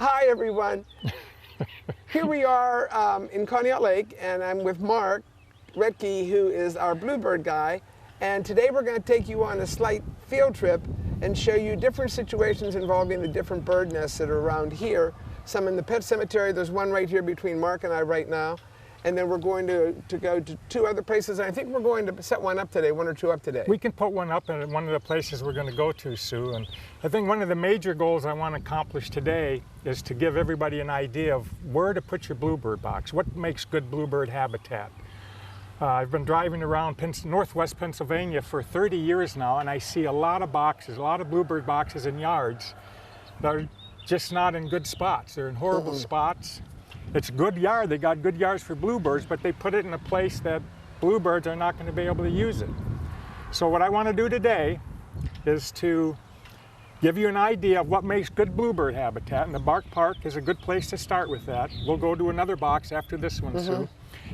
Hi, everyone. Here we are in Conneaut Lake, and I'm with Mark Ritke, who is our bluebird guy. And today we're going to take you on a slight field trip and show you different situations involving the different bird nests that are around here. Some in the pet cemetery. There's one right here between Mark and I right now. And then we're going to go to two other places. And I think we're going to set one up today, one or two up today. We can put one up at one of the places we're going to go to, Sue. And I think one of the major goals I want to accomplish today is to give everybody an idea of where to put your bluebird box. What makes good bluebird habitat? I've been driving around northwest Pennsylvania for 30 years now, and I see a lot of boxes, a lot of bluebird boxes in yards that are just not in good spots. They're in horrible spots. It's a good yard. They got good yards for bluebirds, but they put it in a place that bluebirds are not going to be able to use it. So what I want to do today is to give you an idea of what makes good bluebird habitat, and the Bark Park is a good place to start with that. We'll go to another box after this one, Sue.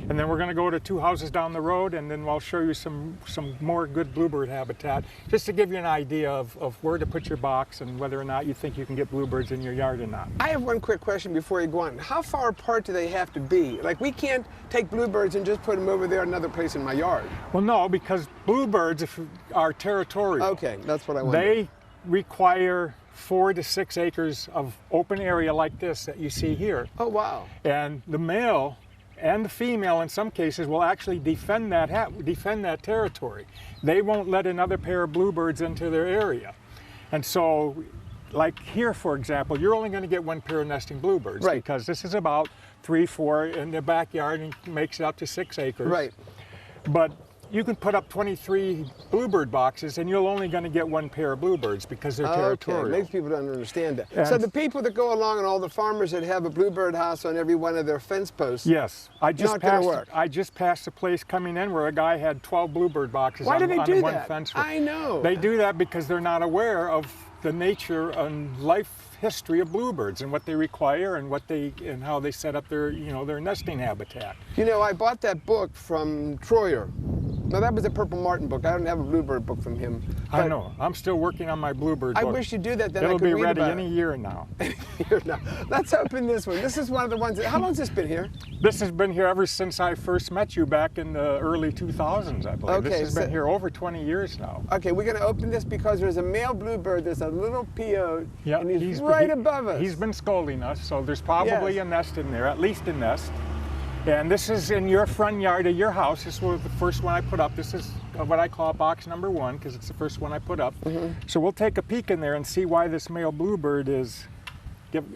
And then we're going to go to two houses down the road, and then I'll show you some more good bluebird habitat, just to give you an idea of where to put your box and whether or not you think you can get bluebirds in your yard or not. I have one quick question before you go on. How far apart do they have to be? Like, we can't take bluebirds and just put them over there another place in my yard. Well, no, because bluebirds are territorial. Okay, that's what I wanted. They require 4 to 6 acres of open area like this that you see here. Oh, wow. And the male and the female, in some cases, will actually defend that territory. They won't let another pair of bluebirds into their area. And so, like here, for example, you're only going to get one pair of nesting bluebirds, right, because this is about 3, 4 in the backyard and makes it up to 6 acres. Right. But you can put up 23 bluebird boxes and you're only going to get one pair of bluebirds because they're territorial. Okay, makes people don't understand that. And so the people that go along and all the farmers that have a bluebird house on every one of their fence posts. Yes, I just passed a place coming in where a guy had 12 bluebird boxes on one that? fence. I know. They do that because they're not aware of the nature and life history of bluebirds and what they require and how they set up their their nesting habitat. You know, I bought that book from Troyer. No, that was a Purple Martin book. I don't have a bluebird book from him. I know. I'm still working on my bluebird book. I wish you'd do that. Then It'll I could be ready read any year now. Let's open this one. This is one of the ones. How long has this been here? This has been here ever since I first met you back in the early 2000s, I believe. Okay, this has been here over 20 years now. Okay, we're going to open this because there's a male bluebird. There's a little PO, and he's right above us. He's been scolding us, so there's probably a nest in there, at least a nest. And this is in your front yard of your house. This was the first one I put up. This is what I call box number 1 because it's the first one I put up. So we'll take a peek in there and see why this male bluebird is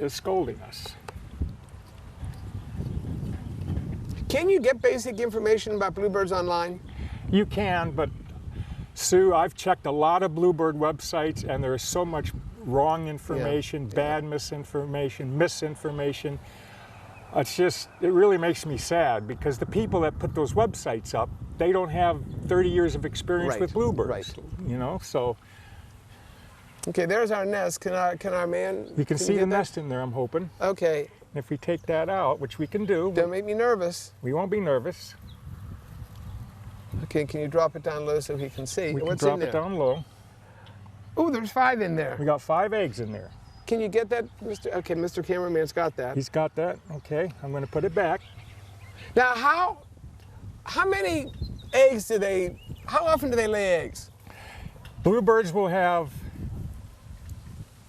scolding us. Can you get basic information about bluebirds online? You can, but Sue, I've checked a lot of bluebird websites and there is so much wrong information, bad misinformation. It really makes me sad because the people that put those websites up, they don't have 30 years of experience with bluebirds, so. Okay, there's our nest. Can our man? You can see the nest in there, I'm hoping. Okay. If we take that out, which we can do. Don't make me nervous. We won't be nervous. Okay, can you drop it down low so he can see? We can What's drop in there? it down low. Oh, there's 5 in there. We got 5 eggs in there. Can you get that, Mr. Okay, Mr. Cameraman's got that. He's got that. Okay, I'm going to put it back. Now, how many eggs how often do they lay eggs? Bluebirds will have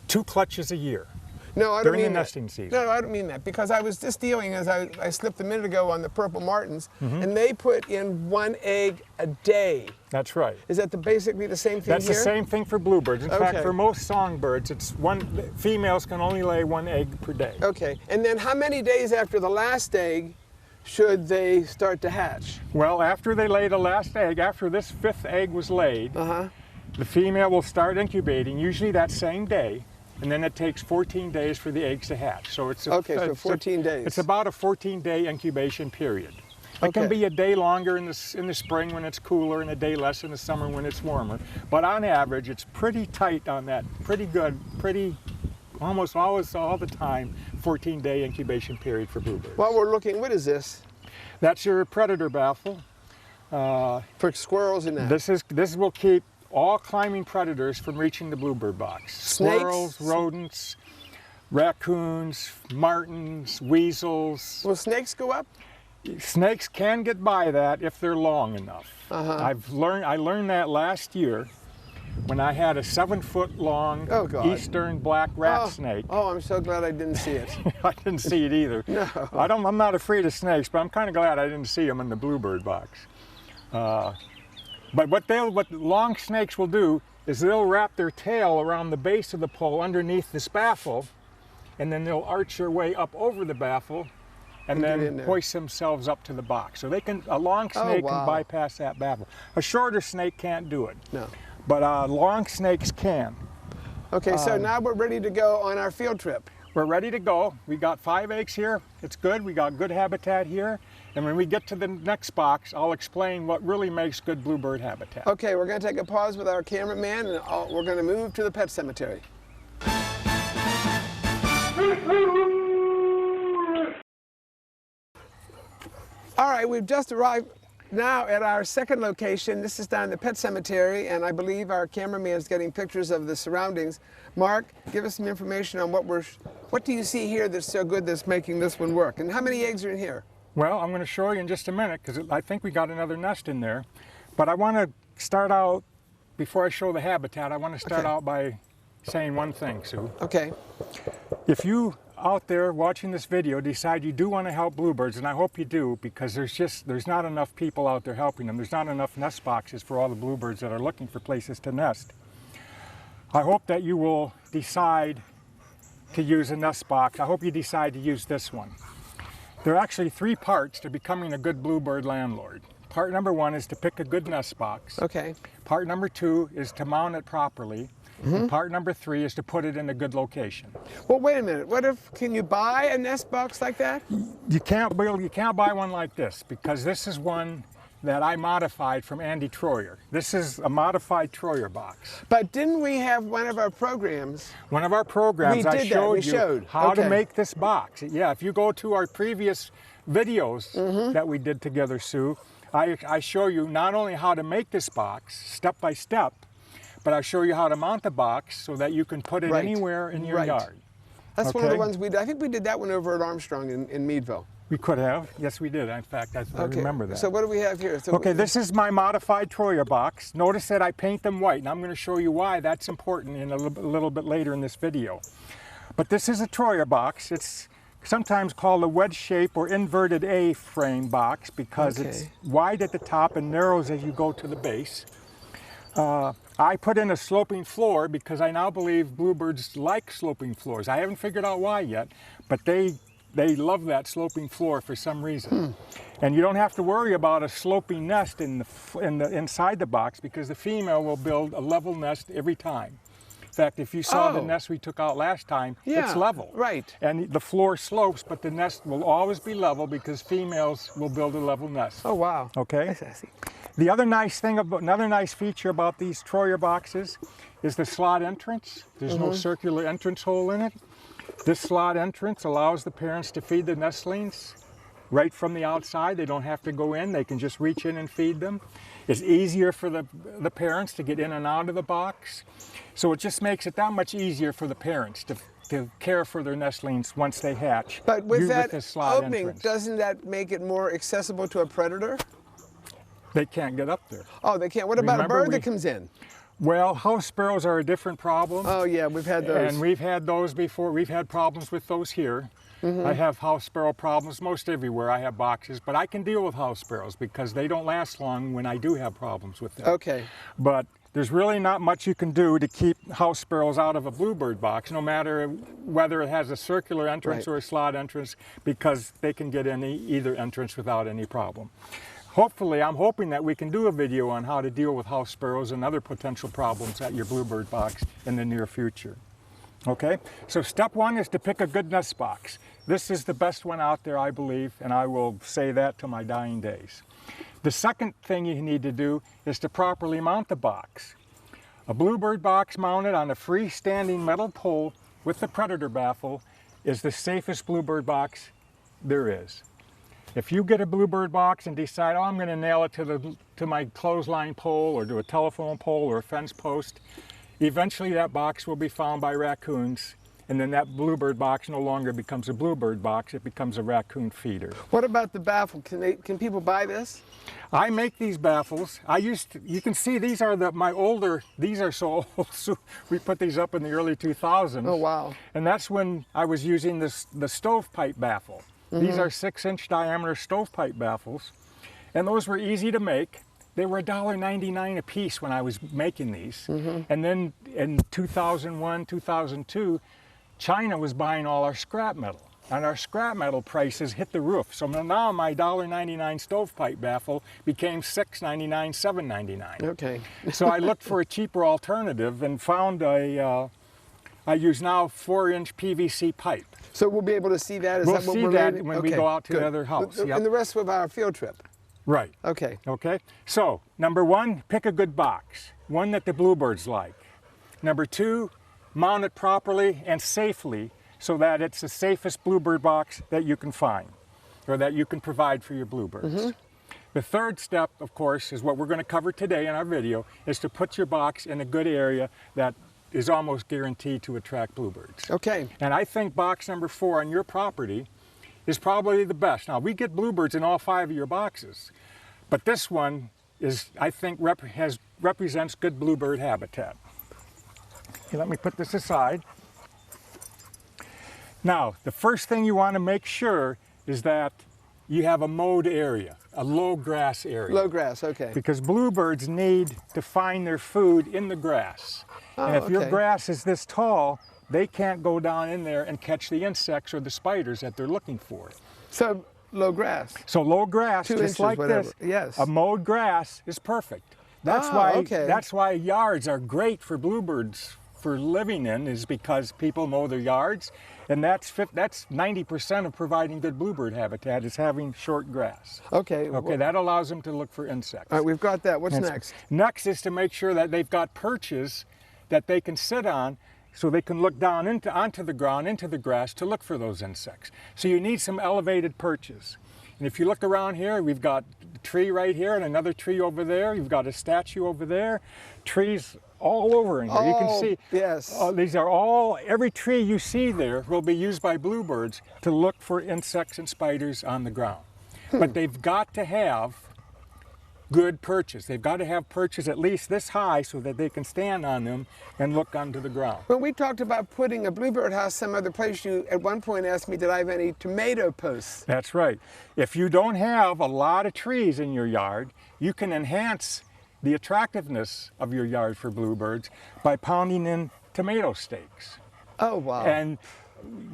2 clutches a year. No, I don't mean during the that. nesting season. No, I don't mean that, because I was just dealing, as I slipped a minute ago, on the Purple Martins, and they put in 1 egg a day. That's right. Is that basically the same thing That's here? the same thing for bluebirds. In fact, for most songbirds, females can only lay 1 egg per day. Okay, and then how many days after the last egg should they start to hatch? Well, after they lay the last egg, after this 5th egg was laid, the female will start incubating, usually that same day. And then it takes 14 days for the eggs to hatch. So it's so 14 days. It's about a 14-day incubation period. It can be a day longer in the spring when it's cooler and a day less in the summer when it's warmer. But on average, it's pretty tight on that, pretty good, almost always all the time, 14-day incubation period for bluebirds. While we're looking, what is this? That's your predator baffle. For squirrels and that? This will keep all climbing predators from reaching the bluebird box. Snakes? Squirrels, rodents, raccoons, martins, weasels. Will snakes go up? Snakes can get by that if they're long enough. I learned that last year when I had a 7-foot long eastern black rat snake. Oh, I'm so glad I didn't see it. I didn't see it either. No. I'm not afraid of snakes, but I'm kind of glad I didn't see them in the bluebird box. But what long snakes will do is they'll wrap their tail around the base of the pole underneath this baffle, and then they'll arch their way up over the baffle and then hoist themselves up to the box. So a long snake can bypass that baffle. A shorter snake can't do it. No. But long snakes can. Okay, so now we're ready to go on our field trip. We're ready to go. We got 5 eggs here. It's good. We got good habitat here. And when we get to the next box, I'll explain what really makes good bluebird habitat. Okay, we're going to take a pause with our cameraman, and we're going to move to the pet cemetery. All right, we've just arrived now at our second location. This is down the pet cemetery, and I believe our cameraman is getting pictures of the surroundings. Mark, give us some information on what do you see here that's so good that's making this one work? And how many eggs are in here? Well, I'm going to show you in just a minute because I think we got another nest in there. But I want to start out, before I show the habitat, I want to start out by saying one thing, Sue. Okay. If you out there watching this video decide you do want to help bluebirds, and I hope you do, because there's not enough people out there helping them. There's not enough nest boxes for all the bluebirds that are looking for places to nest. I hope that you will decide to use a nest box. I hope you decide to use this one. There are actually 3 parts to becoming a good bluebird landlord. Part number 1 is to pick a good nest box. Okay. Part number 2 is to mount it properly. And part number 3 is to put it in a good location. Well, wait a minute. Can you buy a nest box like that? You can't buy one like this, because this is one that I modified from Andy Troyer. This is a modified Troyer box. But didn't we have one of our programs? One of our programs, I showed you how to make this box. Yeah, if you go to our previous videos that we did together, Sue, I show you not only how to make this box step by step, but I'll show you how to mount the box so that you can put it anywhere in your yard. That's one of the ones we did. I think we did that one over at Armstrong in Meadville. We could have. Yes, we did. In fact, I remember that. So what do we have here? So okay, this is my modified Troyer box. Notice that I paint them white, and I'm going to show you why that's important in a little bit later in this video. But this is a Troyer box. It's sometimes called a wedge shape or inverted A-frame box because it's wide at the top and narrows as you go to the base. I put in a sloping floor because I now believe bluebirds like sloping floors. I haven't figured out why yet, but they love that sloping floor for some reason. And you don't have to worry about a sloping nest inside the box because the female will build a level nest every time. In fact, if you saw the nest we took out last time, it's level. Right. And the floor slopes, but the nest will always be level because females will build a level nest. Oh, wow. Okay? That's sassy. The other nice thing, another nice feature about these Troyer boxes is the slot entrance. There's no circular entrance hole in it. This slot entrance allows the parents to feed the nestlings right from the outside. They don't have to go in. They can just reach in and feed them. It's easier for the parents to get in and out of the box. So it just makes it that much easier for the parents to care for their nestlings once they hatch. But with that opening, entrance. Doesn't that make it more accessible to a predator? They can't get up there. Oh, they can't. What about a bird that comes in? Well, house sparrows are a different problem. Oh yeah, we've had those. And we've had those before. We've had problems with those here. I have house sparrow problems most everywhere. I have boxes, but I can deal with house sparrows because they don't last long when I do have problems with them. Okay. But there's really not much you can do to keep house sparrows out of a bluebird box, no matter whether it has a circular entrance or a slot entrance, because they can get in either entrance without any problem. Hopefully, I'm hoping that we can do a video on how to deal with house sparrows and other potential problems at your bluebird box in the near future. Okay, so step 1 is to pick a good nest box. This is the best one out there, I believe, and I will say that to my dying days. The second thing you need to do is to properly mount the box. A bluebird box mounted on a freestanding metal pole with the predator baffle is the safest bluebird box there is. If you get a bluebird box and decide, oh, I'm going to nail it to my clothesline pole or to a telephone pole or a fence post, eventually that box will be found by raccoons and then that bluebird box no longer becomes a bluebird box, it becomes a raccoon feeder. What about the baffle? Can people buy this? I make these baffles. You can see these are these are so old, so we put these up in the early 2000s. Oh, wow. And that's when I was using the stovepipe baffle. These are 6-inch diameter stovepipe baffles, and those were easy to make. They were $1.99 a piece when I was making these. And then in 2001, 2002, China was buying all our scrap metal. And our scrap metal prices hit the roof. So now my $1.99 stovepipe baffle became $6.99, $7.99. Okay. So I looked for a cheaper alternative and found I use now 4-inch PVC pipe. So we'll be able to see that? We'll see that when we go out to the other house. Yep. And the rest of our field trip? Right. Okay. Okay. So, number 1, pick a good box. One that the bluebirds like. Number 2, mount it properly and safely so that it's the safest bluebird box that you can find or that you can provide for your bluebirds. The third step, of course, is what we're going to cover today in our video, is to put your box in a good area that is almost guaranteed to attract bluebirds. Okay. And I think box number 4 on your property is probably the best. Now, we get bluebirds in all 5 of your boxes, but this one is, I think, represents good bluebird habitat. Okay, let me put this aside. Now, the first thing you want to make sure is that you have a mowed area, a low grass area. Low grass, okay. Because bluebirds need to find their food in the grass. And if your grass is this tall, they can't go down in there and catch the insects or the spiders that they're looking for. So low grass. So low grass, 2 just inches, like whatever. this, Yes. a mowed grass is perfect. That's why yards are great for bluebirds for living in, is because people mow their yards, and that's 90% of providing good bluebird habitat is having short grass. Okay. Okay, that allows them to look for insects. All right, we've got that. What's next? Next is to make sure that they've got perches that they can sit on so they can look down onto the ground, into the grass to look for those insects. So you need some elevated perches. And if you look around here, we've got a tree right here and another tree over there. You've got a statue over there. Trees all over in here. You can see, yes. These are all, every tree you see there will be used by bluebirds to look for insects and spiders on the ground. But they've got to have good perches. They've got to have perches at least this high so that they can stand on them and look onto the ground. When we talked about putting a bluebird house some other place, you at one point asked me, did I have any tomato posts? That's right. If you don't have a lot of trees in your yard, you can enhance the attractiveness of your yard for bluebirds by pounding in tomato stakes. Oh, wow. And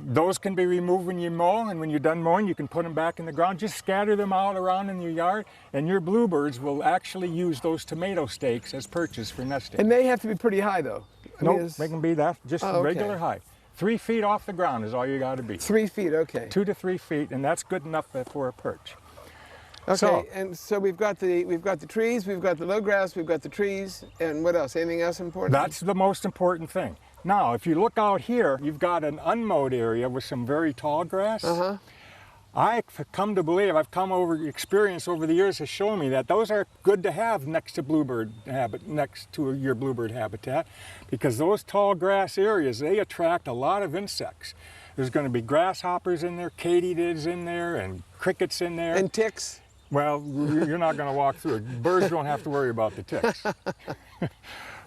those can be removed when you mow, and when you're done mowing, you can put them back in the ground. Just scatter them out around in your yard, and your bluebirds will actually use those tomato stakes as perches for nesting. And they have to be pretty high, though. Nope, they can be that, just regular height. 3 feet off the ground is all you got to be. 3 feet, okay. 2 to 3 feet, and that's good enough for a perch. Okay, and so we've got the trees, we've got the low grass, we've got the trees, and what else? Anything else important? That's the most important thing. Now, if you look out here, you've got an unmowed area with some very tall grass. I've come to believe, experience over the years has shown me that those are good to have next to your bluebird habitat, because those tall grass areas, they attract a lot of insects. There's going to be grasshoppers in there, katydids in there, and crickets in there. And ticks? Well, you're not going to walk through it. Birds don't have to worry about the ticks.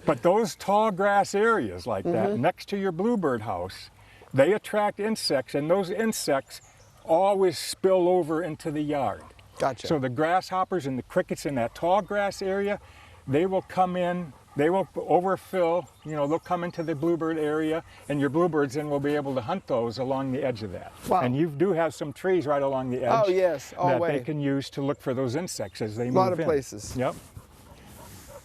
But those tall grass areas like that, next to your bluebird house, they attract insects, and those insects always spill over into the yard. Gotcha. So the grasshoppers and the crickets in that tall grass area, they will come in, they will overfill, they'll come into the bluebird area, and your bluebirds then will be able to hunt those along the edge of that. Wow. And you do have some trees right along the edge. Oh, yes, all that way. they can use to look for those insects as they move in. A lot of places. Yep.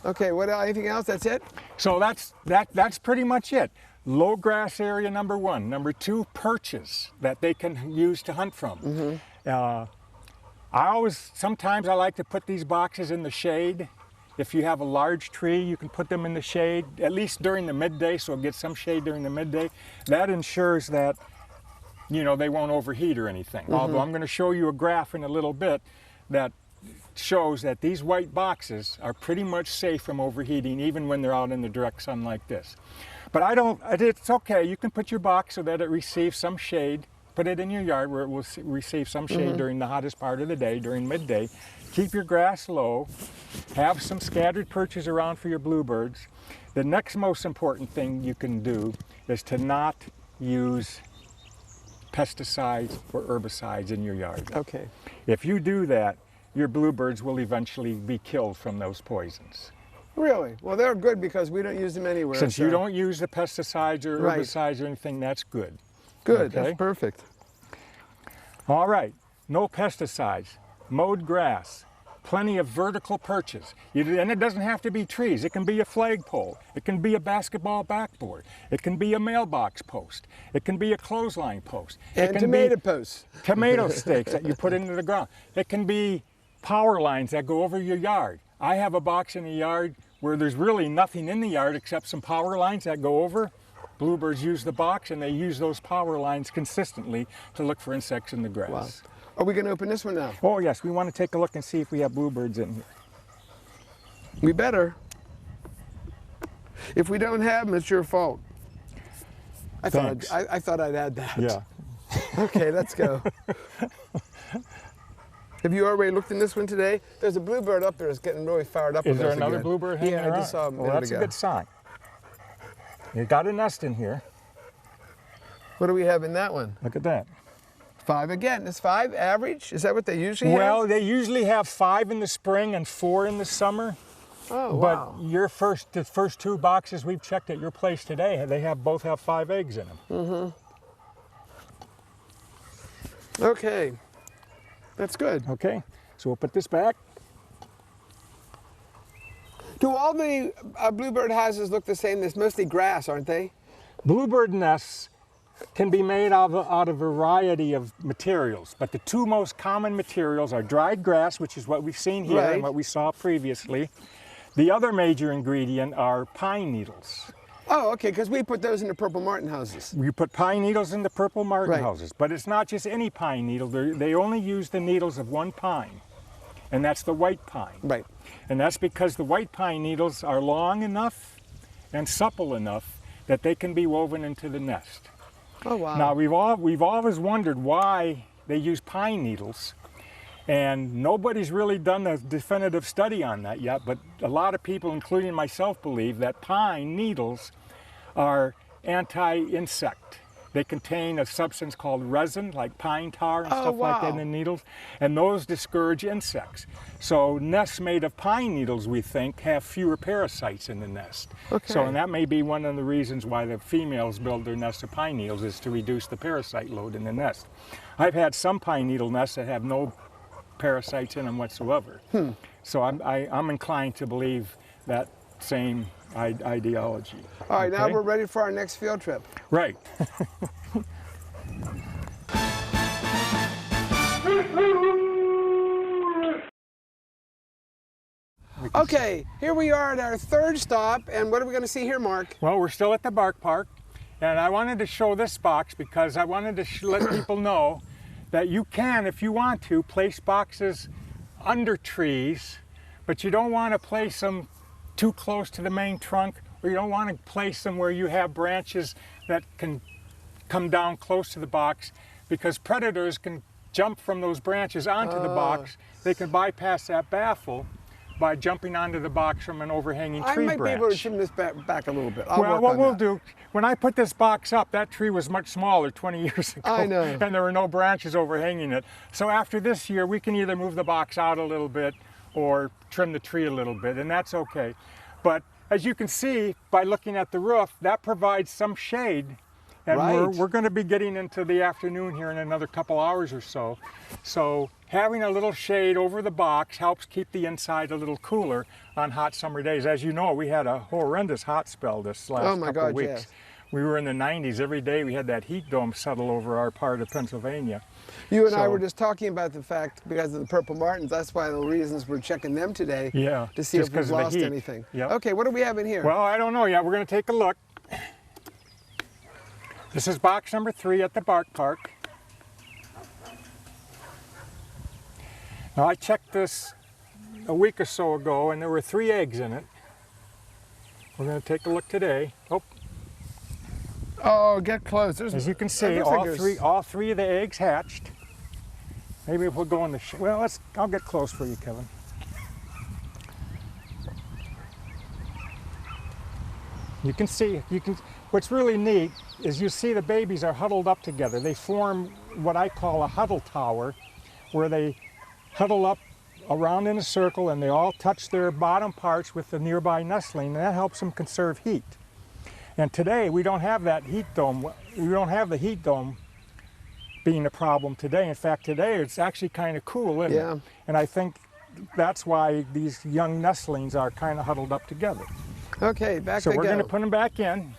Okay, anything else? That's it? So that's pretty much it. Low grass area, number 1. Number 2, perches that they can use to hunt from. Sometimes I like to put these boxes in the shade. If you have a large tree, you can put them in the shade, at least during the midday, so get some shade during the midday. That ensures that, they won't overheat or anything. Although I'm going to show you a graph in a little bit that shows that these white boxes are pretty much safe from overheating, even when they're out in the direct sun like this. But it's okay. You can put your box so that it receives some shade. Put it in your yard where it will receive some shade during the hottest part of the day, during midday. Keep your grass low. Have some scattered perches around for your bluebirds. The next most important thing you can do is to not use pesticides or herbicides in your yard. Okay. If you do that, your bluebirds will eventually be killed from those poisons. Really? Well, they're good because we don't use them anywhere. Since you don't use the pesticides or herbicides or anything, that's good. Good, okay? that's perfect. All right, no pesticides, mowed grass, plenty of vertical perches. And it doesn't have to be trees. It can be a flagpole. It can be a basketball backboard. It can be a mailbox post. It can be a clothesline post. And it can tomato be posts. Tomato stakes that you put into the ground. It can be power lines that go over your yard. I have a box in the yard where there's really nothing in the yard except some power lines that go over. Bluebirds use the box and they use those power lines consistently to look for insects in the grass. Wow. Are we going to open this one now? Oh yes, we want to take a look and see if we have bluebirds in here. We better. If we don't have them, it's your fault. I thought I'd add that. Yeah. Okay, let's go. Have you already looked in this one today? There's a bluebird up there that's getting really fired up. Is there another bluebird hanging around? Yeah, I just saw him. Well, that's a good sign. You got a nest in here. What do we have in that one? Look at that. 5 again. Is 5 average? Is that what they usually have? Well, they usually have 5 in the spring and 4 in the summer. Oh, wow. But the first 2 boxes we've checked at your place today, they both have 5 eggs in them. Mm-hmm. Okay. That's good. Okay, so we'll put this back. Do all the bluebird houses look the same? There's mostly grass, aren't they? Bluebird nests can be made out of a variety of materials, but the 2 most common materials are dried grass, which is what we've seen here and what we saw previously. The other major ingredient are pine needles. Oh, okay, because we put those in the purple martin houses. We put pine needles in the purple martin houses, but it's not just any pine needle. They only use the needles of one pine, and that's the white pine. Right. And that's because the white pine needles are long enough and supple enough that they can be woven into the nest. Oh, wow. Now, we've always wondered why they use pine needles, and nobody's really done a definitive study on that yet, but a lot of people, including myself, believe that pine needles are anti-insect. They contain a substance called resin, like pine tar and stuff like that in the needles, and those discourage insects. So nests made of pine needles, we think, have fewer parasites in the nest. Okay. So, and that may be one of the reasons why the females build their nests of pine needles, is to reduce the parasite load in the nest. I've had some pine needle nests that have no parasites in them whatsoever. So I'm inclined to believe that same ideology. All right, now we're ready for our next field trip. Right. Okay, here we are at our 3rd stop, and what are we going to see here, Mark? Well, we're still at the Bark Park, and I wanted to show this box because I wanted to let people know that you can, if you want to, place boxes under trees, but you don't want to place them too close to the main trunk, or you don't want to place them where you have branches that can come down close to the box, because predators can jump from those branches onto the box. They can bypass that baffle by jumping onto the box from an overhanging tree branch. I might be able to trim this back a little bit. Well, what we'll do, when I put this box up, that tree was much smaller 20 years ago. I know. And there were no branches overhanging it. So after this year, we can either move the box out a little bit or trim the tree a little bit, and that's okay. But as you can see, by looking at the roof, that provides some shade. And we're going to be getting into the afternoon here in another couple hours or so. So having a little shade over the box helps keep the inside a little cooler on hot summer days. As you know, we had a horrendous hot spell this last couple of weeks. Yes. We were in the 90s. Every day we had that heat dome settle over our part of Pennsylvania. You and I were just talking about the fact, because of the purple martins, that's why the reasons we're checking them today, to see if we've lost anything. Yep. Okay, what do we have in here? Well, I don't know yet. We're going to take a look. This is box number 3 at the Bark Park. Now, I checked this a week or so ago, and there were 3 eggs in it. We're going to take a look today. Oh, Oh, get close. There's, as you can see, all three of the eggs hatched. Maybe we'll go in the, well, I'll get close for you, Kevin. You can see, what's really neat is you see the babies are huddled up together. They form what I call a huddle tower, where they huddle up around in a circle and they all touch their bottom parts with the nearby nestling, and that helps them conserve heat. And today we don't have that heat dome. We don't have the heat dome being a problem today. In fact, today it's actually kind of cool, isn't it? And I think that's why these young nestlings are kind of huddled up together. Okay, back so they go. So we're going to put them back in.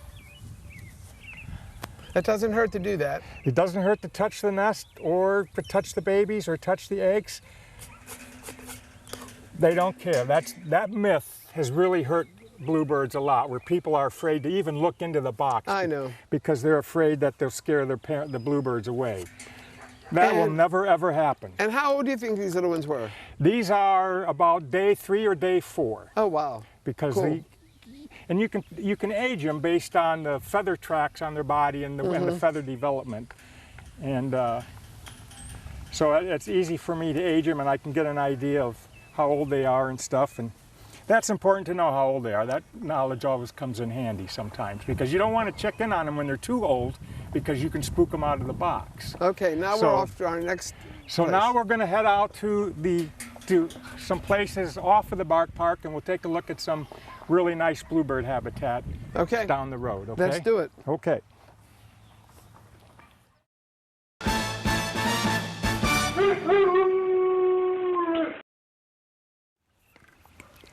It doesn't hurt to do that. It doesn't hurt to touch the nest or to touch the babies or touch the eggs. They don't care. That myth has really hurt bluebirds a lot, where people are afraid to even look into the box. I know. Because they're afraid that they'll scare the bluebirds away. That will never ever happen. And how old do you think these little ones were? These are about day 3 or day 4. Oh wow. Because cool. And you can age them based on the feather tracks on their body and the feather development. And so it's easy for me to age them, and I can get an idea of how old they are and stuff. And that's important to know how old they are. That knowledge always comes in handy sometimes, because you don't want to check in on them when they're too old, because you can spook them out of the box. Okay, now we're off to our next place. Now we're going to head out to some places off of the bark park, and we'll take a look at some really nice bluebird habitat down the road. Okay? Let's do it. Okay.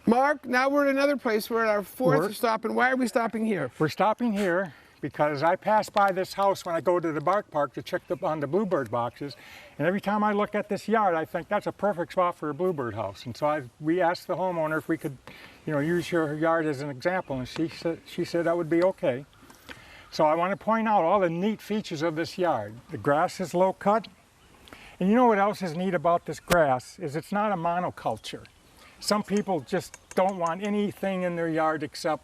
Mark, now we're at another place. We're at our fourth stop, and why are we stopping here? We're stopping here because I pass by this house when I go to the bark park to check on the bluebird boxes, and every time I look at this yard, I think that's a perfect spot for a bluebird house. And so we asked the homeowner if we could, use your yard as an example, and she said that would be okay. So I want to point out all the neat features of this yard. The grass is low cut, and you know what else is neat about this grass is it's not a monoculture. Some people just don't want anything in their yard except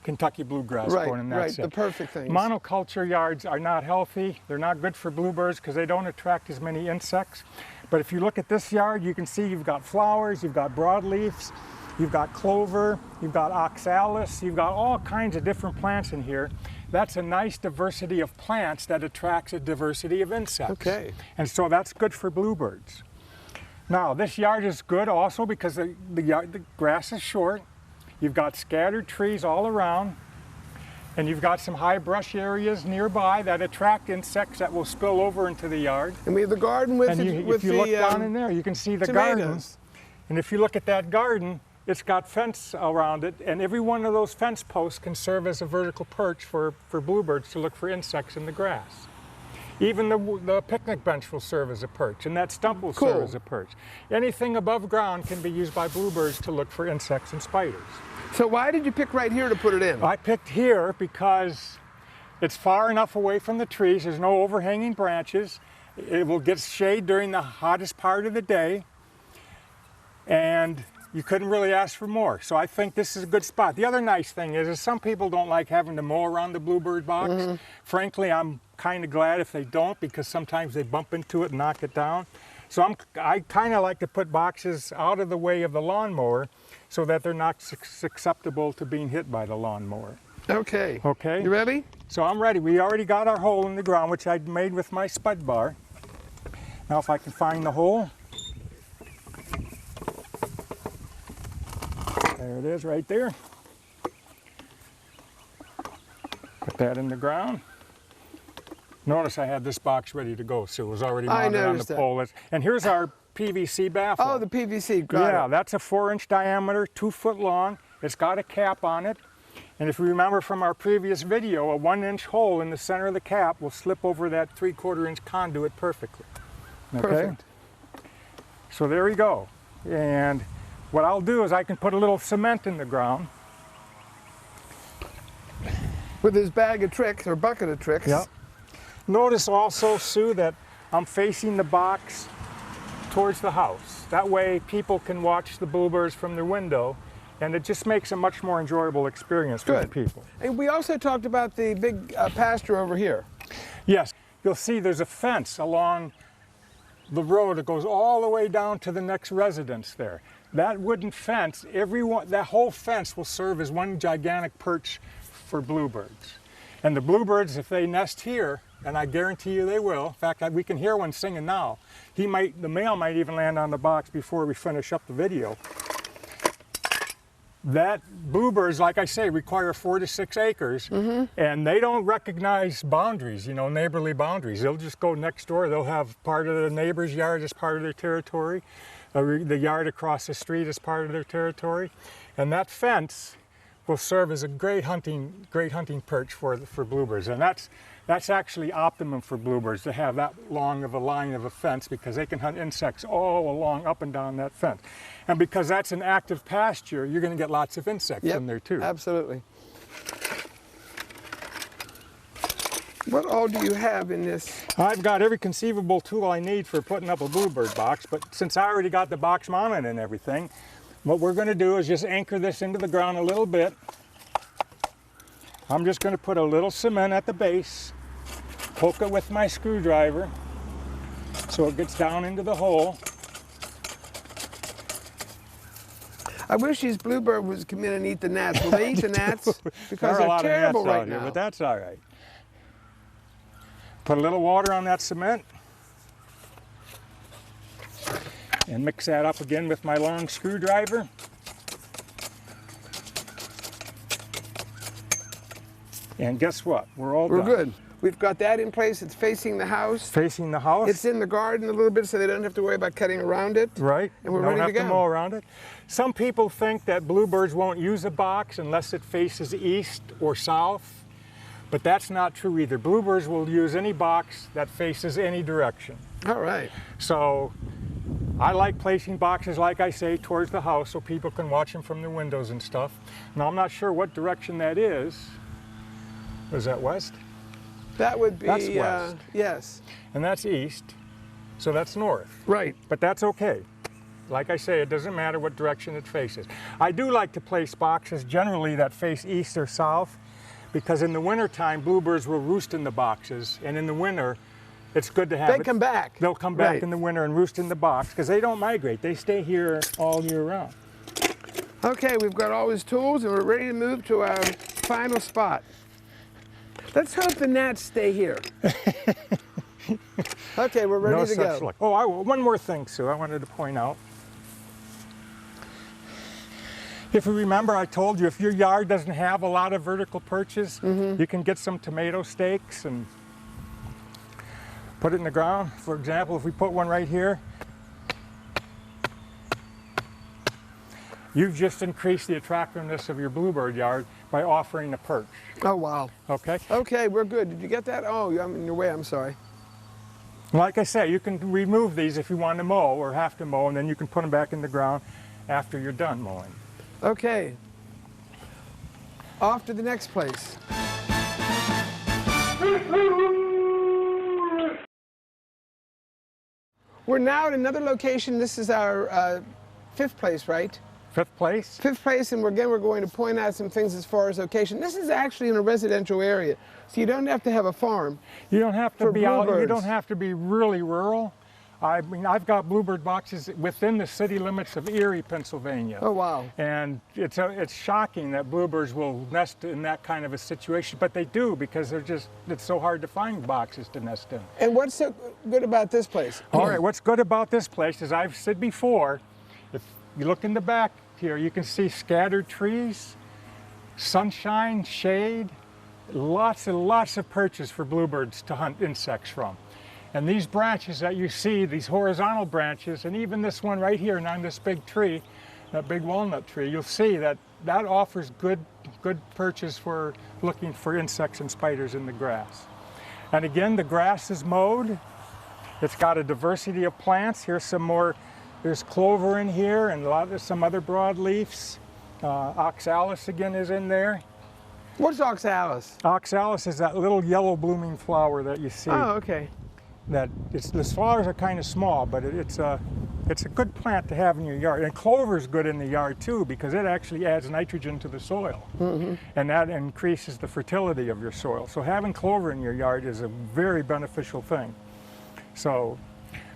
Kentucky bluegrass growing, and that's it. The perfect things. Monoculture yards are not healthy. They're not good for bluebirds because they don't attract as many insects. But if you look at this yard, you can see you've got flowers, you've got broadleafs, you've got clover, you've got oxalis, you've got all kinds of different plants in here. That's a nice diversity of plants that attracts a diversity of insects. Okay. And so that's good for bluebirds. Now, this yard is good also because the grass is short. You've got scattered trees all around, and you've got some high brush areas nearby that attract insects that will spill over into the yard. And we have the garden with if you look down in there, you can see the garden. And if you look at that garden, it's got fence around it, and every one of those fence posts can serve as a vertical perch for bluebirds to look for insects in the grass. Even the picnic bench will serve as a perch, and that stump will serve as a perch. Anything above ground can be used by bluebirds to look for insects and spiders. So why did you pick right here to put it in? I picked here because it's far enough away from the trees. There's no overhanging branches. It will get shade during the hottest part of the day, and you couldn't really ask for more. So I think this is a good spot. The other nice thing is some people don't like having to mow around the bluebird box. Frankly, I'm kind of glad if they don't, because sometimes they bump into it and knock it down. So I kind of like to put boxes out of the way of the lawnmower so that they're not susceptible to being hit by the lawnmower. Okay. Okay. You ready? So I'm ready. We already got our hole in the ground, which I made with my spud bar. Now if I can find the hole. There it is right there. Put that in the ground. Notice I had this box ready to go, so it was already mounted on the pole. And here's our PVC baffle. Oh, the PVC, got it. That's a 4-inch diameter, 2 foot long. It's got a cap on it. And if you remember from our previous video, a 1-inch hole in the center of the cap will slip over that 3/4-inch conduit perfectly. Okay? Perfect. So there we go. And what I'll do is I can put a little cement in the ground. With his bag of tricks, or bucket of tricks. Yep. Notice also, Sue, that I'm facing the box towards the house. That way people can watch the bluebirds from their window and it just makes a much more enjoyable experience for the people. And we also talked about the big pasture over here. Yes, you'll see there's a fence along the road that goes all the way down to the next residence there. That wooden fence, that whole fence will serve as one gigantic perch for bluebirds. And the bluebirds, if they nest here, and I guarantee you they will, in fact, we can hear one singing now. The male might even land on the box before we finish up the video. That bluebirds, like I say, require 4 to 6 acres, and they don't recognize boundaries, you know, neighborly boundaries. They'll just go next door. They'll have part of the neighbor's yard as part of their territory. The yard across the street is part of their territory. And that fence will serve as a great hunting perch for bluebirds. And that's actually optimum for bluebirds, to have that long of a line of a fence, because they can hunt insects all along, up and down that fence. And because that's an active pasture, you're going to get lots of insects in there too. Absolutely. What all do you have in this? I've got every conceivable tool I need for putting up a bluebird box, but since I already got the box mounted and everything, what we're going to do is just anchor this into the ground a little bit. I'm just going to put a little cement at the base, poke it with my screwdriver so it gets down into the hole. I wish these bluebirds would come in and eat the gnats. Will they eat the gnats? Because they're terrible right now. But that's all right. Put a little water on that cement and mix that up again with my long screwdriver. And guess what? We're done. Good. We've got that in place. It's facing the house. Facing the house. It's in the garden a little bit, so they don't have to worry about cutting around it. Right. And we're ready to go. Don't have to mow around it. Some people think that bluebirds won't use a box unless it faces east or south, but that's not true either. Bluebirds will use any box that faces any direction. All right. So I like placing boxes, like I say, towards the house so people can watch them from the windows and stuff. Now, I'm not sure what direction that is. Is that west? That would be, that's west. Yes. And that's east, so that's north. Right. But that's okay. Like I say, it doesn't matter what direction it faces. I do like to place boxes generally that face east or south, because in the wintertime, bluebirds will roost in the boxes, and in the winter, it's good to have They come back. They'll come back in the winter and roost in the box, because they don't migrate. They stay here all year round. Okay, we've got all his tools, and we're ready to move to our final spot. Let's hope the gnats stay here. Okay, we're ready to go. Luck. Oh, one more thing, Sue, I wanted to point out. If you remember, I told you, if your yard doesn't have a lot of vertical perches, you can get some tomato stakes and put it in the ground. For example, if we put one right here, you've just increased the attractiveness of your bluebird yard by offering a perch. Oh, wow. Okay? Okay, we're good. Did you get that? Oh, I'm in your way, I'm sorry. Like I say, you can remove these if you want to mow or have to mow, and then you can put them back in the ground after you're done mowing. Okay. Off to the next place. We're now at another location. This is our 5th place, right? 5th place? 5th place, and again, we're going to point out some things as far as location. This is actually in a residential area, so you don't have to have a farm. You don't have to be out. Bluebirds. You don't have to be really rural. I mean, I've got bluebird boxes within the city limits of Erie, Pennsylvania. Oh, wow. And it's shocking that bluebirds will nest in that kind of a situation, but they do, because it's so hard to find boxes to nest in. And what's so good about this place? All right, what's good about this place, as I've said before, if you look in the back here, you can see scattered trees, sunshine, shade, lots and lots of perches for bluebirds to hunt insects from. And these branches that you see, these horizontal branches, and even this one right here on this big tree, that big walnut tree, you'll see that offers good perches for looking for insects and spiders in the grass. And again, the grass is mowed. It's got a diversity of plants. Here's some more. There's clover in here and some other broadleafs. Oxalis again is in there. What's oxalis? Oxalis is that little yellow blooming flower that you see. Oh, okay. The flowers are kind of small, but it's a It's a good plant to have in your yard. And clover is good in the yard too because it actually adds nitrogen to the soil. And that increases the fertility of your soil. So having clover in your yard is a very beneficial thing. So,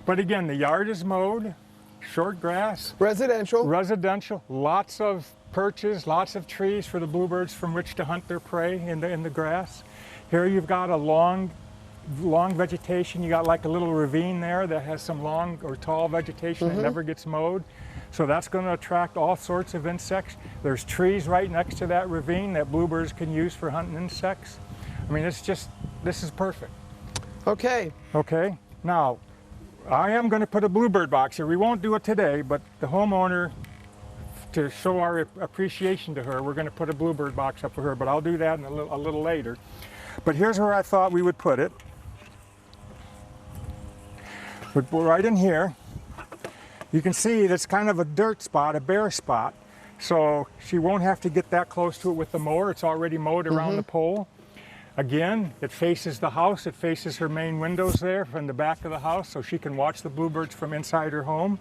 but again, the yard is mowed, short grass. Residential. Residential, lots of perches, lots of trees for the bluebirds from which to hunt their prey in the grass. Here you've got a long vegetation. You got like a little ravine there that has some long or tall vegetation that never gets mowed. So that's going to attract all sorts of insects. There's trees right next to that ravine that bluebirds can use for hunting insects. I mean, it's just, this is perfect. Okay. Okay, now I am going to put a bluebird box here. We won't do it today, but the homeowner, to show our appreciation to her, we're going to put a bluebird box up for her, but I'll do that in a little later. But here's where I thought we would put it. But right in here, you can see that's kind of a dirt spot, a bare spot, so she won't have to get that close to it with the mower. It's already mowed around the pole. Again, it faces the house. It faces her main windows there from the back of the house, so she can watch the bluebirds from inside her home.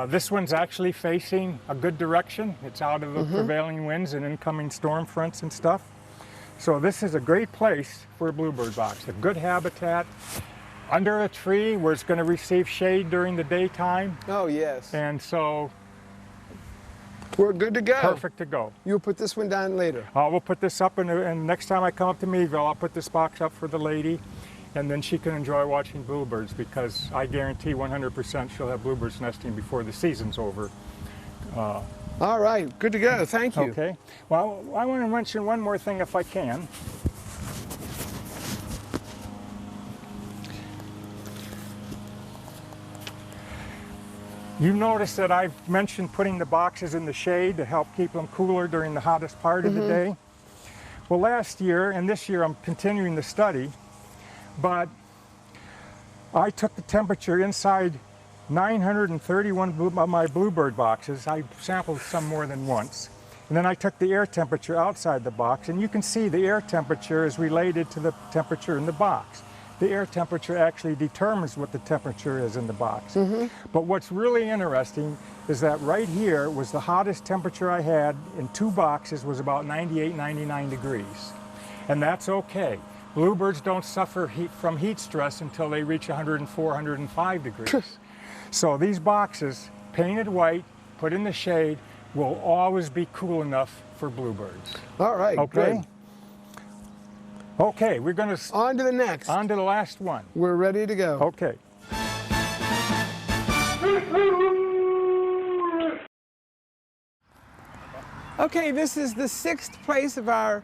This one's actually facing a good direction. It's out of the prevailing winds and incoming storm fronts and stuff. So this is a great place for a bluebird box, a good habitat. Under a tree where it's going to receive shade during the daytime. Oh, yes. And so we're good to go. Perfect to go. You'll put this one down later. We'll put this up, and next time I come up to Meadville, I'll put this box up for the lady, and then she can enjoy watching bluebirds because I guarantee 100% she'll have bluebirds nesting before the season's over. All right, good to go. Thank you. Okay. Well, I want to mention one more thing if I can. You notice that I've mentioned putting the boxes in the shade to help keep them cooler during the hottest part of the day. Well, last year and this year I'm continuing the study, but I took the temperature inside 931 of my bluebird boxes. I sampled some more than once. And then I took the air temperature outside the box, and you can see the air temperature is related to the temperature in the box. The air temperature actually determines what the temperature is in the box. But what's really interesting is that right here was the hottest temperature I had in 2 boxes was about 98, 99 degrees. And that's okay. Bluebirds don't suffer from heat stress until they reach 104, 105 degrees. So these boxes, painted white, put in the shade, will always be cool enough for bluebirds. All right, okay? good. Okay, we're going to... On to the next. On to the last one. We're ready to go. Okay. Okay, this is the 6th place of our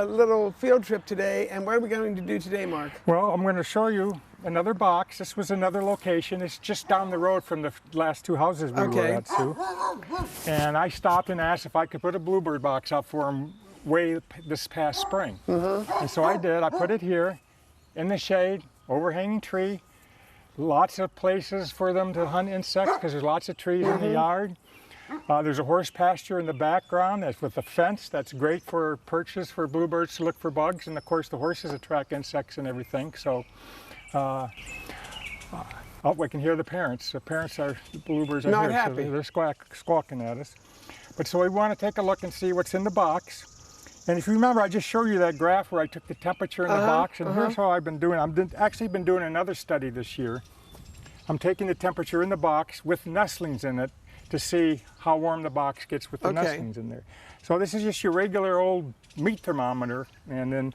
little field trip today. And what are we going to do today, Mark? Well, I'm going to show you another box. This was another location. It's just down the road from the last 2 houses we were at, Sue. And I stopped and asked if I could put a bluebird box up for them this past spring. And so I did. I put it here in the shade, overhanging tree. Lots of places for them to hunt insects because there's lots of trees in the yard. There's a horse pasture in the background that's with a fence. That's great for perches for bluebirds to look for bugs. And of course the horses attract insects and everything. So oh, we can hear the parents. The parents are, the bluebirds are not here, happy. so they're squawking at us. But so we want to take a look and see what's in the box. And if you remember, I just showed you that graph where I took the temperature in the box, and here's how I've been doing. I've actually been doing another study this year. I'm taking the temperature in the box with nestlings in it to see how warm the box gets with the nestlings in there. So this is just your regular old meat thermometer, and then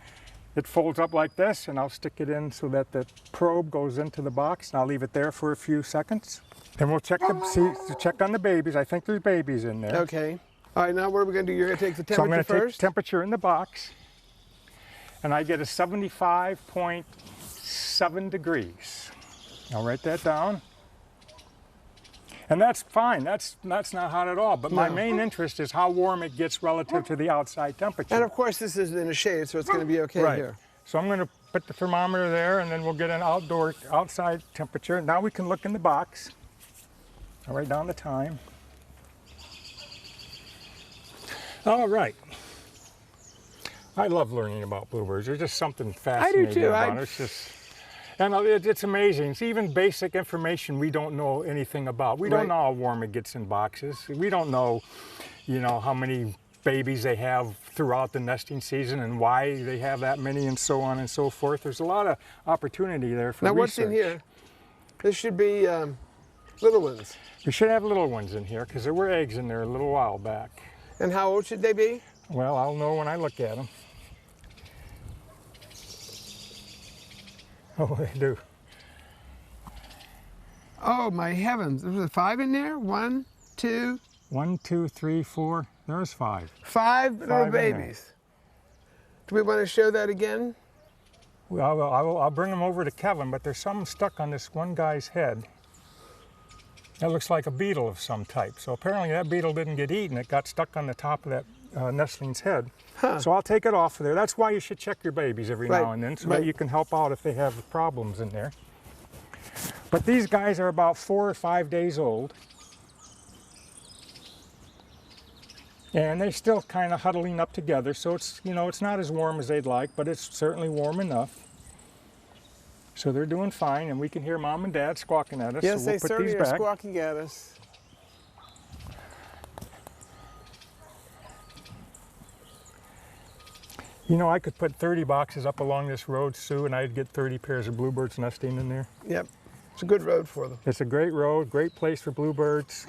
it folds up like this, and I'll stick it in so that the probe goes into the box, and I'll leave it there for a few seconds. Then we'll check check on the babies. I think there's babies in there. Okay. All right, now what are we going to do? You're going to take the temperature So I'm going to take first? the temperature in the box, and I get a 75.7 degrees. I'll write that down. And that's fine. That's not hot at all. But my main interest is how warm it gets relative to the outside temperature. And of course, this is in a shade, so it's going to be okay here. So I'm going to put the thermometer there, and then we'll get an outside temperature. Now we can look in the box. I'll write down the time. All right. I love learning about bluebirds. There's just something fascinating about it. And it's amazing. It's even basic information we don't know anything about. We don't know how warm it gets in boxes. We don't know, you know, how many babies they have throughout the nesting season and why they have that many and so on and so forth. There's a lot of opportunity there for research. Now what's in here? This should be little ones. We should have little ones in here because there were eggs in there a little while back. And how old should they be? Well, I'll know when I look at them. Oh, they do. Oh my heavens, there's 5 in there? 1, 2. 1, 2, 3, 4. There's 5. 5 little babies. Do we want to show that again? Well, I'll bring them over to Kevin, but there's something stuck on this one guy's head. That looks like a beetle of some type. So apparently that beetle didn't get eaten. It got stuck on the top of that nestling's head. Huh. So I'll take it off of there. That's why you should check your babies every now and then, so that you can help out if they have problems in there. But these guys are about 4 or 5 days old. And they're still kind of huddling up together, so it's, you know, it's not as warm as they'd like, but it's certainly warm enough. So they're doing fine, and we can hear Mom and Dad squawking at us. Yes, so we'll they certainly are squawking at us. You know, I could put 30 boxes up along this road, Sue, and I'd get 30 pairs of bluebirds nesting in there. Yep, it's a good road for them. It's a great road, great place for bluebirds.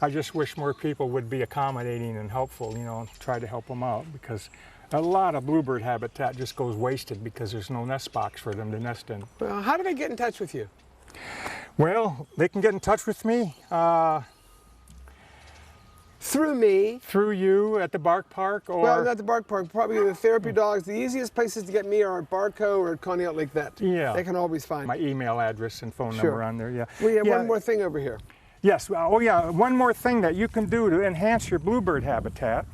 I just wish more people would be accommodating and helpful, you know, and try to help them out, because a lot of bluebird habitat just goes wasted because there's no nest box for them to nest in. Well, how do they get in touch with you? Well, they can get in touch with me. Through me. Through you at the Bark Park, or... Well, not the Bark Park, probably the therapy dogs. The easiest places to get me are at Barco or at Conneaut Lake Vet. Yeah. They can always find my email address and phone number on there, yeah. We have one more thing over here. Yes, oh yeah, one more thing that you can do to enhance your bluebird habitat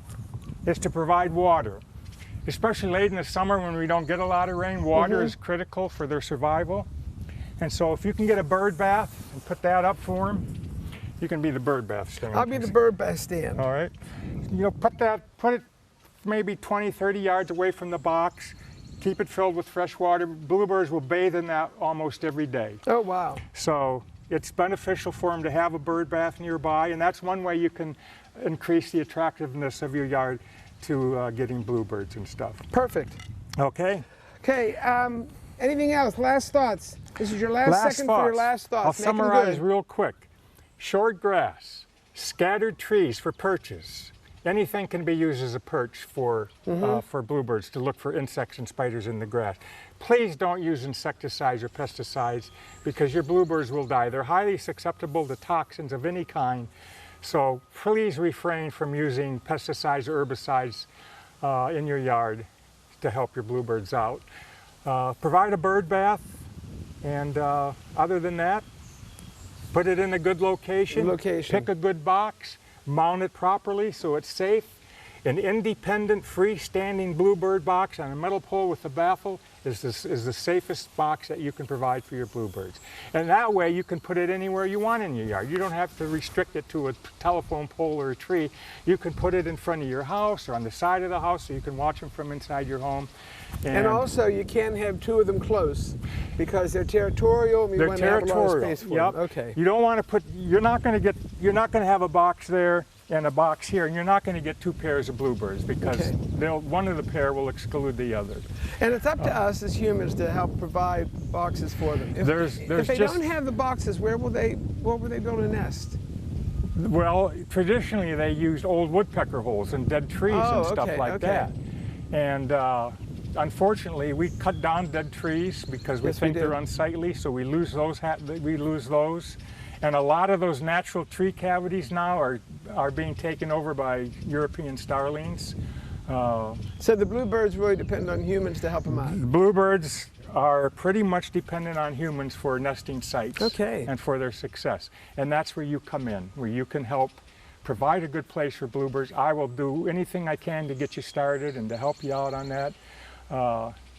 is to provide water. Especially late in the summer when we don't get a lot of rain, water is critical for their survival. And so if you can get a bird bath and put that up for them, you can be the bird bath stand. I'll be the bird bath stand. All right. You know, put it maybe 20, 30 yards away from the box. Keep it filled with fresh water. Bluebirds will bathe in that almost every day. Oh, wow. So it's beneficial for them to have a bird bath nearby, and that's one way you can increase the attractiveness of your yard to getting bluebirds and stuff. Perfect. Okay. Okay, anything else? Last thoughts. This is your last second for your last thoughts. I'll summarize real quick. Short grass, scattered trees for perches. Anything can be used as a perch for bluebirds to look for insects and spiders in the grass. Please don't use insecticides or pesticides because your bluebirds will die. They're highly susceptible to toxins of any kind. So please refrain from using pesticides or herbicides in your yard to help your bluebirds out. Provide a bird bath, and other than that, put it in a good location. Pick a good box, mount it properly so it's safe. An independent, freestanding bluebird box on a metal pole with a baffle is the safest box that you can provide for your bluebirds. And that way you can put it anywhere you want in your yard. You don't have to restrict it to a telephone pole or a tree. You can put it in front of your house or on the side of the house so you can watch them from inside your home. And also you can't have 2 of them close because they're territorial and you want to have a lot of space for them. Okay. You don't want to put, you're not going to have a box there and a box here, and you're not going to get 2 pairs of bluebirds because one of the pair will exclude the other. And it's up to us as humans to help provide boxes for them. If they don't have the boxes, where will they build a nest? Well, traditionally they used old woodpecker holes and dead trees and stuff like that. And unfortunately, we cut down dead trees because we think they're unsightly, so we lose those. And a lot of those natural tree cavities now are being taken over by European starlings. So the bluebirds really depend on humans to help them out? Bluebirds are pretty much dependent on humans for nesting sites and for their success. And that's where you come in, where you can help provide a good place for bluebirds. I will do anything I can to get you started and to help you out on that.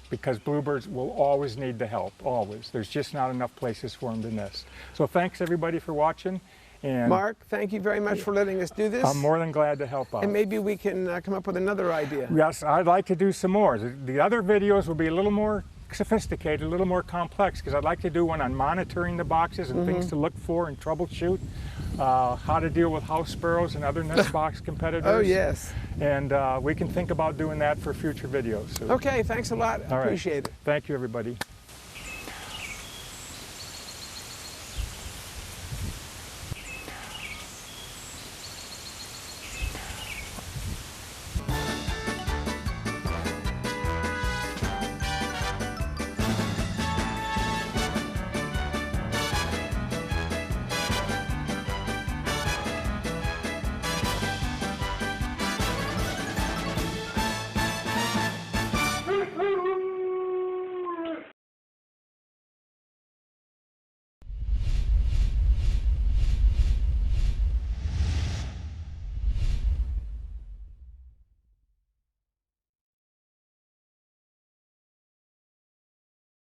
Because bluebirds will always need the help, always. There's just not enough places for them to nest. So thanks everybody for watching. And Mark, thank you very much for letting us do this. I'm more than glad to help out. And maybe we can come up with another idea. Yes, I'd like to do some more. The other videos will be a little more sophisticated, a little more complex, because I'd like to do one on monitoring the boxes and things to look for and troubleshoot, how to deal with house sparrows and other nest box competitors. Oh, yes. And we can think about doing that for future videos. So, Okay, thanks a lot. all right. Appreciate it. Thank you, everybody.